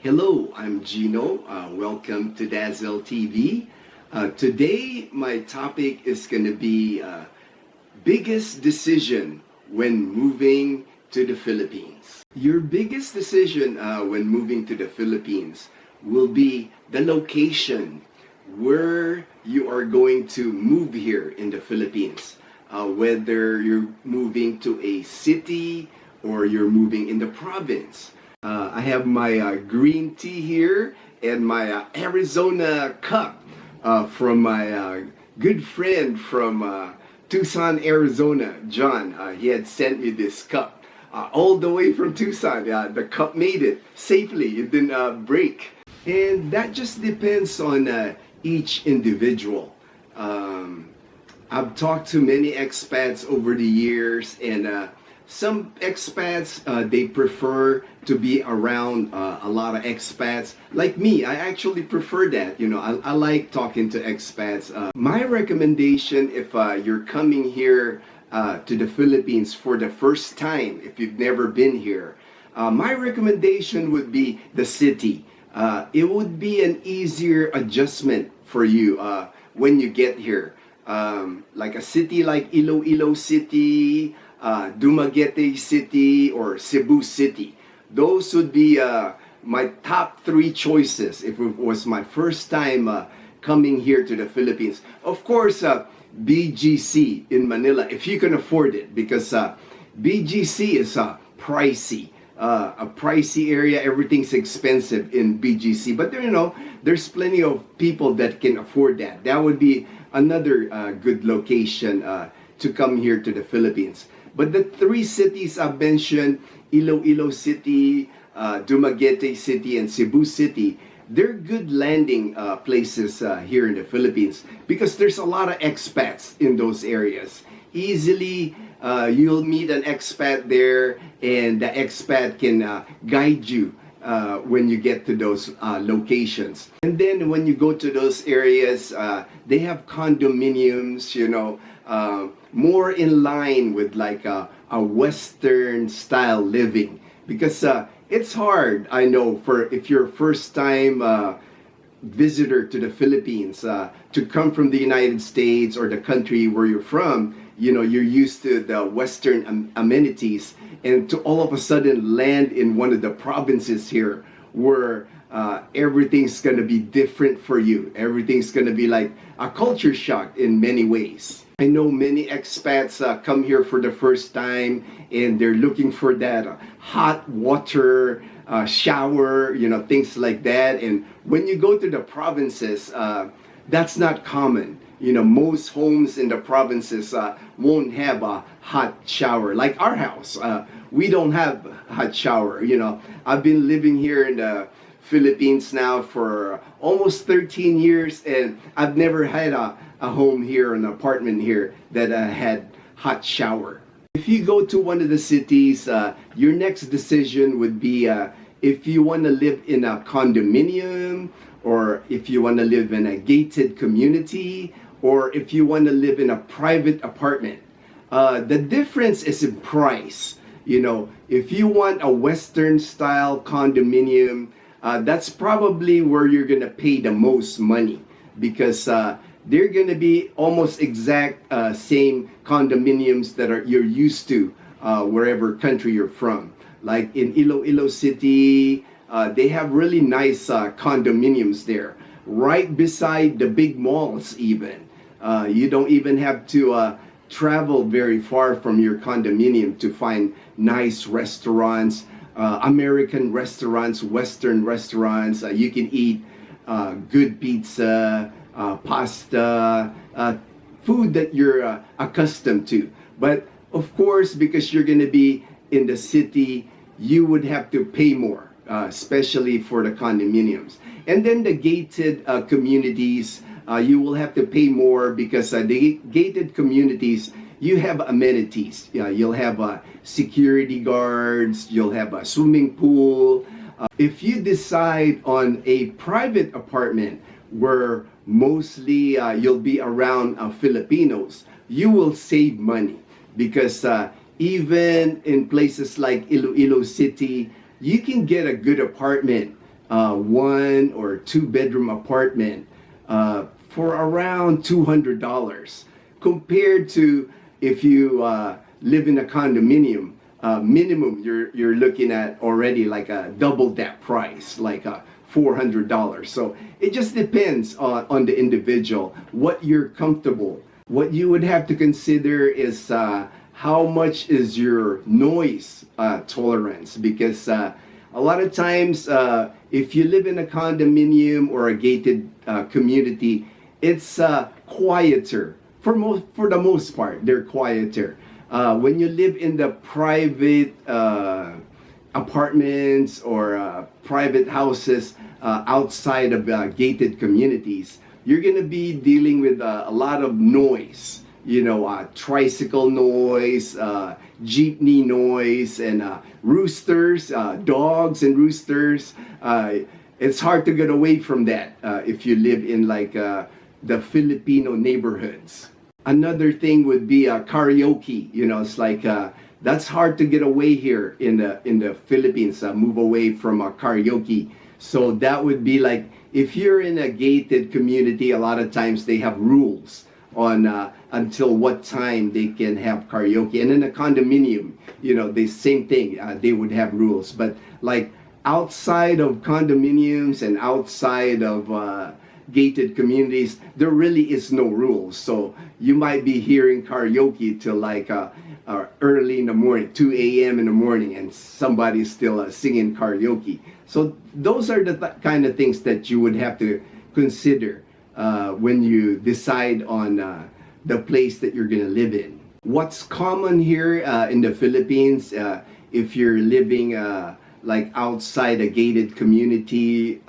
Hello, I'm Gino. Welcome to Dazzle TV. Today, my topic is going to be biggest decision when moving to the Philippines. Your biggest decision when moving to the Philippines will be the location where you are going to move here in the Philippines. Whether you're moving to a city or you're moving in the province. I have my green tea here and my Arizona cup from my good friend from Tucson, Arizona, John. He had sent me this cup all the way from Tucson. The cup made it safely. It didn't break. And that just depends on each individual. I've talked to many expats over the years, and some expats, they prefer to be around a lot of expats. Like me, I actually prefer that. You know, I like talking to expats. My recommendation, if you're coming here to the Philippines for the first time, if you've never been here, my recommendation would be the city. It would be an easier adjustment for you when you get here. Like a city like Iloilo City, Dumaguete City, or Cebu City. Those would be my top three choices if it was my first time coming here to the Philippines. Of course, BGC in Manila, if you can afford it, because BGC is pricey. A pricey area, everything's expensive in BGC. But there's plenty of people that can afford that. That would be another good location to come here to the Philippines. But the three cities I've mentioned, Iloilo City, Dumaguete City, and Cebu City, they're good landing places here in the Philippines because there's a lot of expats in those areas. Easily, you'll meet an expat there, and the expat can guide you when you get to those locations. And then when you go to those areas, they have condominiums, more in line with like a Western style living. Because it's hard, I know, for if you're a first time visitor to the Philippines, to come from the United States or the country where you're from, you're used to the Western amenities, and to all of a sudden land in one of the provinces here where everything's going to be different for you. Everything's going to be like a culture shock in many ways. I know many expats come here for the first time, and they're looking for that hot water shower, things like that. And when you go to the provinces, that's not common. Most homes in the provinces won't have a hot shower like our house. We don't have a hot shower. I've been living here in the Philippines now for almost 13 years, and I've never had a home here, an apartment here that had hot shower. If you go to one of the cities, your next decision would be if you want to live in a condominium, or if you want to live in a gated community, or if you want to live in a private apartment. The difference is in price. If you want a Western style condominium, that's probably where you're gonna pay the most money, because they're gonna be almost exact same condominiums that you're used to wherever country you're from. Like in Iloilo City, they have really nice condominiums there, right beside the big malls even. You don't even have to travel very far from your condominium to find nice restaurants, American restaurants, Western restaurants. You can eat good pizza, pasta, food that you're accustomed to. But of course, because you're going to be in the city, you would have to pay more, especially for the condominiums. And then the gated communities, you will have to pay more because the gated communities, you have amenities. You'll have security guards, you'll have a swimming pool. If you decide on a private apartment where mostly you'll be around Filipinos, you will save money because even in places like Iloilo City, you can get a good apartment one or two bedroom apartment for around $200 compared to if you live in a condominium. Minimum you're looking at already like a double that price, like $400. So it just depends on the individual, what you're comfortable. What you would have to consider is how much is your noise tolerance, because a lot of times if you live in a condominium or a gated community, it's quieter. For the most part, they're quieter. When you live in the private apartments or private houses outside of gated communities, you're going to be dealing with a lot of noise. You know, tricycle noise, jeepney noise, and roosters, dogs and roosters. It's hard to get away from that if you live in like the Filipino neighborhoods. Another thing would be karaoke. You know, it's like that's hard to get away here in the Philippines. Move away from karaoke. So that would be like if you're in a gated community. A lot of times they have rules on until what time they can have karaoke. And in a condominium, you know, the same thing. They would have rules. But like outside of condominiums and outside of gated communities, there really is no rules. So you might be hearing karaoke till like early in the morning, 2 a.m. in the morning, and somebody's still singing karaoke. So those are the kind of things that you would have to consider when you decide on the place that you're gonna live in. What's common here in the Philippines, if you're living like outside a gated community,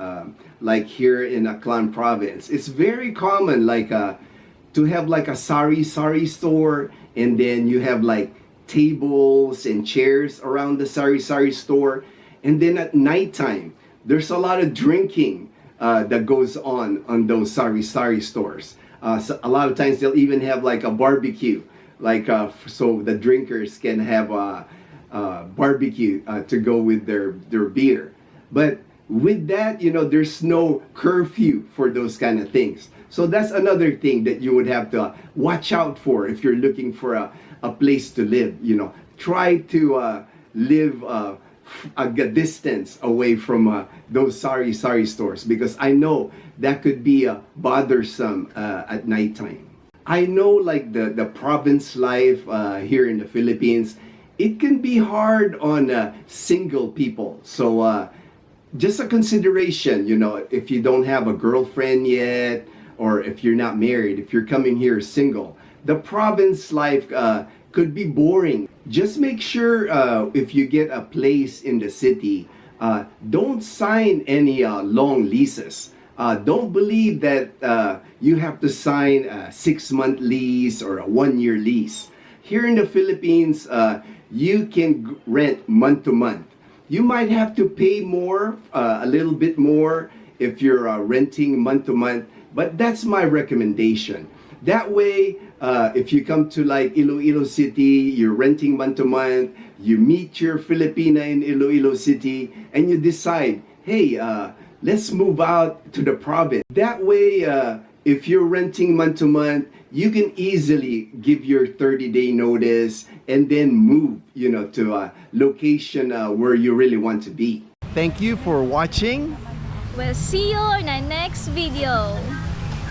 like here in Aklan province, it's very common like to have like a sari store, and then you have like tables and chairs around the sari store, and then at nighttime there's a lot of drinking that goes on those sari stores. So a lot of times they'll even have like a barbecue, like so the drinkers can have a barbecue to go with their beer. But with that, you know, there's no curfew for those kind of things. So that's another thing that you would have to watch out for if you're looking for a place to live. You know, try to live a distance away from those sari stores, because I know that could be bothersome at nighttime. I know like the province life here in the Philippines, it can be hard on single people. So just a consideration, you know, if you don't have a girlfriend yet, or if you're not married, if you're coming here single, the province life could be boring. Just make sure if you get a place in the city, don't sign any long leases. Don't believe that you have to sign a 6-month lease or a 1-year lease. Here in the Philippines, you can rent month to month. You might have to pay more, a little bit more if you're renting month to month, but that's my recommendation. That way, if you come to like Iloilo City, you're renting month to month, you meet your Filipina in Iloilo City, and you decide, hey, let's move out to the province. That way, if you're renting month to month, you can easily give your 30-day notice and then move, you know, to a location where you really want to be. Thank you for watching. We'll see you in our next video.